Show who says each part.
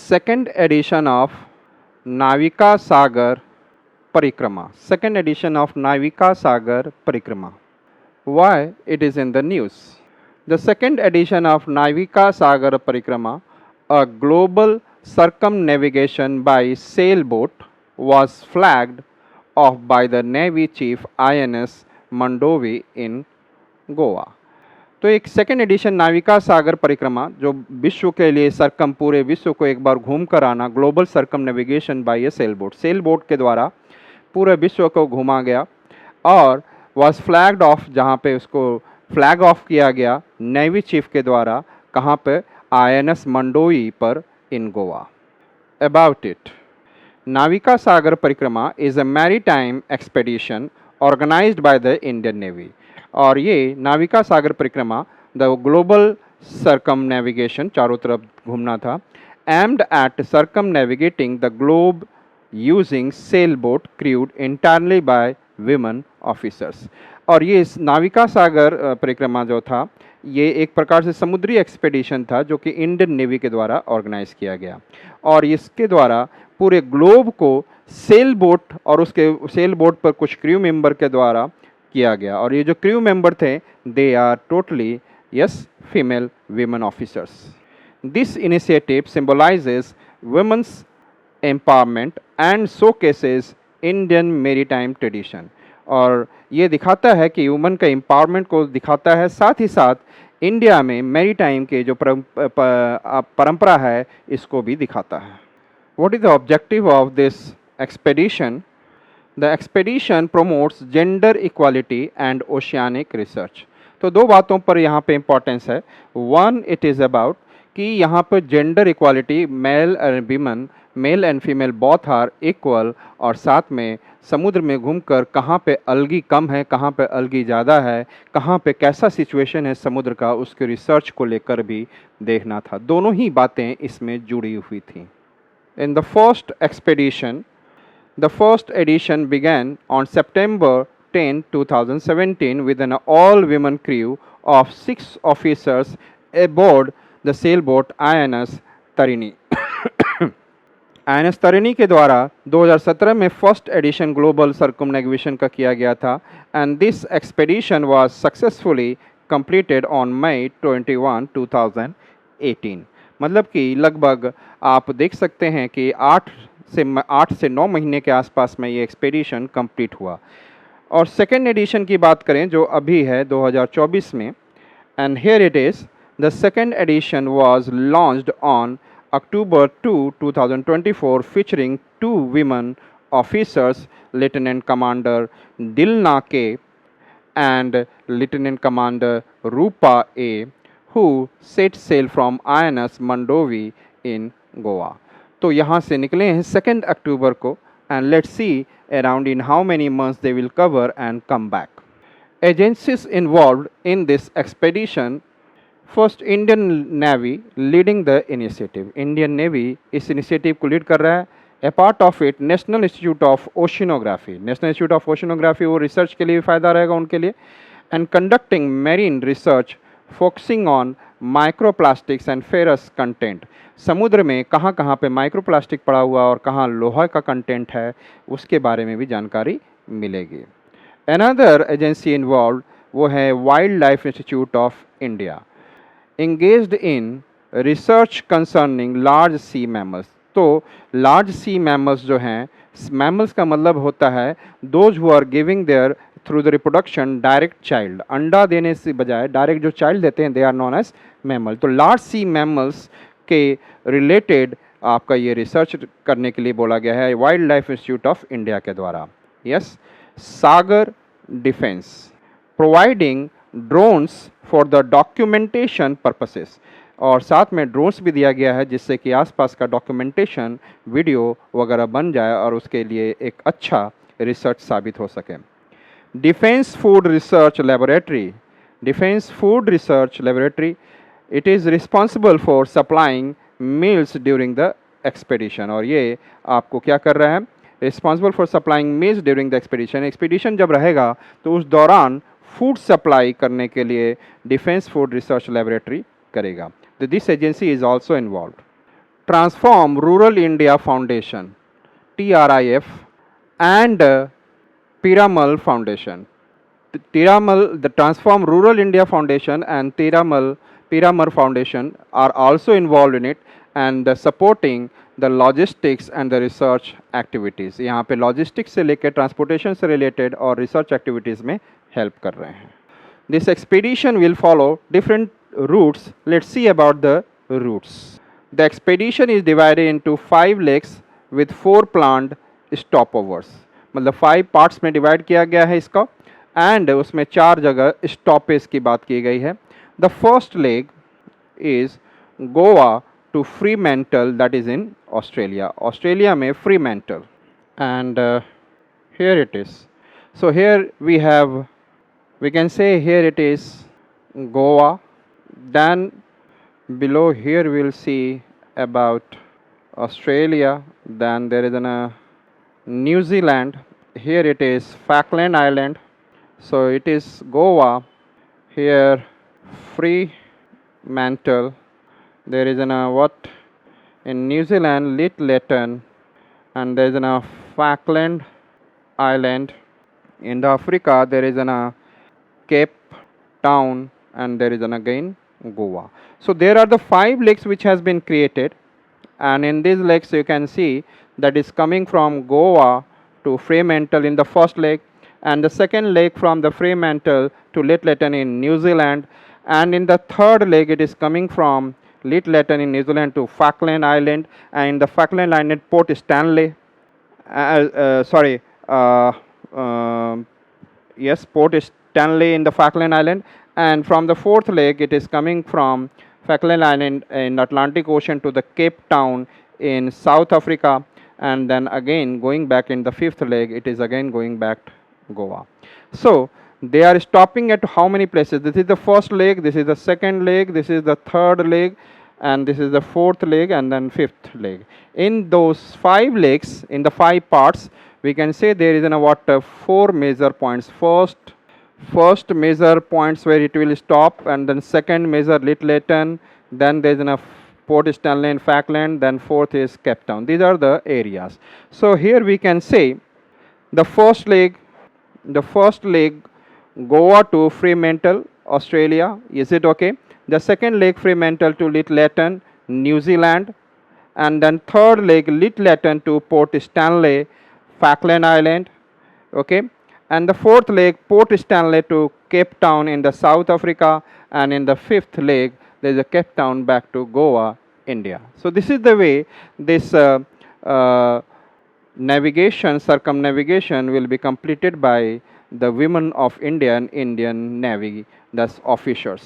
Speaker 1: second edition of Navika Sagar Parikrama. Second edition of Navika Sagar Parikrama. Why it is in the news? The second edition of Navika Sagar Parikrama, a global circumnavigation by sailboat, was flagged off by the Navy Chief INS Mandovi in Goa. तो एक second edition Navika Sagar परिक्रमा जो विश्व के लिए सरकम पूरे विश्व को एक बार घूम कर आना, ग्लोबल सरकम नेविगेशन बाय ए सेल बोट के द्वारा पूरे विश्व को घूमा गया और वॉज फ्लैग्ड ऑफ, जहाँ पे उसको फ्लैग ऑफ किया गया नेवी चीफ के द्वारा, कहाँ पे, INS मंडोई पर in Goa. About it, Navika Sagar Parikrama is a maritime expedition organised by the Indian navy. और ये नाविका सागर परिक्रमा द ग्लोबल सरकम नेविगेशन, चारों तरफ घूमना था, aimed at circumnavigating the globe using sail boat crewed internally by women officers. और ये नाविका सागर परिक्रमा जो था ये एक प्रकार से समुद्री एक्सपेडिशन था जो कि इंडियन नेवी के द्वारा ऑर्गेनाइज किया गया और इसके द्वारा पूरे ग्लोब को सेल बोट और उसके सेल बोट पर कुछ क्रू मेंबर के द्वारा किया गया. और ये जो क्रू मेंबर थे they are totally female women officers. This initiative symbolises women's empowerment and showcases Indian maritime tradition. और ये दिखाता है कि वुमेन का एम्पावरमेंट को दिखाता है, साथ ही साथ इंडिया में मैरीटाइम के जो परंपरा है इसको भी दिखाता है. What is the objective of this expedition? The expedition promotes gender equality and oceanic research. तो दो बातों पर यहाँ पे इम्पोर्टेंस है. वन, इट इज़ अबाउट कि यहाँ पर gender equality, male and female both are equal, और साथ में समुद्र में घूमकर कहाँ पे अलगी कम है, कहाँ पे अलगी ज़्यादा है, कहाँ पे कैसा सिचुएशन है समुद्र का, उसके रिसर्च को लेकर भी देखना था. दोनों ही बातें इसमें जुड़ी हुई थी. In the first expedition, the first edition began on September 10, 2017 with an all-women crew of 6 officers aboard the sailboat INS Tarini. INS Tarini के द्वारा 2017 में फर्स्ट एडिशन ग्लोबल सर्कमनेविगेशन का किया गया था and this expedition was successfully completed on May 21, 2018. मतलब कि लगभग आप देख सकते हैं कि 8 से 9 महीने के आसपास में ये एक्सपेडिशन कंप्लीट हुआ. और सेकेंड एडिशन की बात करें जो अभी है 2024 में, and here it is, the second edition was launched on October 2, 2024 featuring 2 women officers, Lieutenant Commander Dilna K and Lieutenant Commander Rupa A, who set sail from INS Mandovi in Goa. तो यहाँ से निकले हैं 2 October को, and let's see around in how many months they will cover and come back. Agencies involved in this expedition, first Indian navy leading the initiative. Indian navy इस initiative को lead कर रहा है. A part of it national institute of oceanography. National institute of oceanography वो research के लिए फ़ायदा रहेगा उनके लिए, and conducting marine research focusing on microplastics and ferrous content. समुद्र में कहाँ कहाँ पे माइक्रोप्लास्टिक पड़ा हुआ और कहाँ लोहा का कंटेंट है उसके बारे में भी जानकारी मिलेगी. अनदर एजेंसी इन्वॉल्व वो है wildlife institute of India, engaged in research concerning large sea mammals. तो लार्ज सी मैमल्स जो हैं, मैमल्स का मतलब होता है those who are giving their through the reproduction direct child. अंडा देने से बजाय डायरेक्ट जो चाइल्ड देते हैं they are known as mammal. तो लार्ज सी मैमल्स के रिलेटेड आपका ये रिसर्च करने के लिए बोला गया है wildlife institute of India के द्वारा. Yes, Sagar defence providing drones for the documentation purposes. और साथ में ड्रोन्स भी दिया गया है जिससे कि आसपास का डॉक्यूमेंटेशन वीडियो वगैरह बन जाए और उसके लिए एक अच्छा रिसर्च साबित हो सके. Defence food research laboratory. Defence food research laboratory, it is responsible for supplying meals during the expedition. और ये आपको क्या कर रहा है, responsible for supplying meals during the expedition. Expedition जब रहेगा तो उस दौरान फूड सप्लाई करने के लिए डिफेंस फूड रिसर्च लेबोरेटरी करेगा. तो this agency is also involve. Transform Rural India Foundation, TRIF, and Piramal Foundation. The Transform Rural India Foundation and Piramar Foundation are also involved in it and supporting the logistics and the research activities. यहाँ पे logistics से लेकर transportation से related और research activities में help कर रहे हैं. This expedition will follow different routes. Let's see about the routes. The expedition is divided into 5 legs with 4 planned stopovers. मतलब 5 parts में divide किया गया है इसका एंड उसमें 4 जगह स्टॉपेज की बात की गई है. The first leg is Goa to Fremantle, that is in Australia. Australia में Fremantle and here it is. So here we can say here it is Goa. Then below here we will see about Australia. Then there is New Zealand. Here it is Falkland Island. So it is Goa, here Fremantle, there is what in New Zealand Lyttelton, and there is Falkland Island. In the Africa there is Cape Town, and there is again Goa. So there are the 5 lakes which has been created, and in these lakes you can see that is coming from Goa to Fremantle in the first lake, and the second lake from the Fremantle to Lyttelton in New Zealand, and in the third lake it is coming from Lyttelton in New Zealand to Falkland Island, and in the Falkland Island Port Stanley, Port Stanley in the Falkland Island, and from the fourth lake it is coming from Falkland Island in Atlantic Ocean to the Cape Town in South Africa, and then again going back in the fifth leg it is again going back to Goa. So they are stopping at how many places? This is the first leg, this is the second leg, this is the third leg, and this is the fourth leg, and then fifth leg. In those 5 legs, in the 5 parts, we can say there is 4 major points. First major points where it will stop, and then second major Lyttelton, then there is Port Stanley and Falkland, then fourth is Cape Town. These are the areas. So here we can say the first leg Goa to Fremantle, Australia. Is it okay? The second leg Fremantle to Lyttelton, New Zealand, and then third leg Lyttelton to Port Stanley, Falkland Island. Okay, and the fourth leg Port Stanley to Cape Town in the South Africa, and in the fifth leg there is a Cape Town back to Goa, India. So this is the way this circumnavigation will be completed by the women of Indian Navy, thus officers.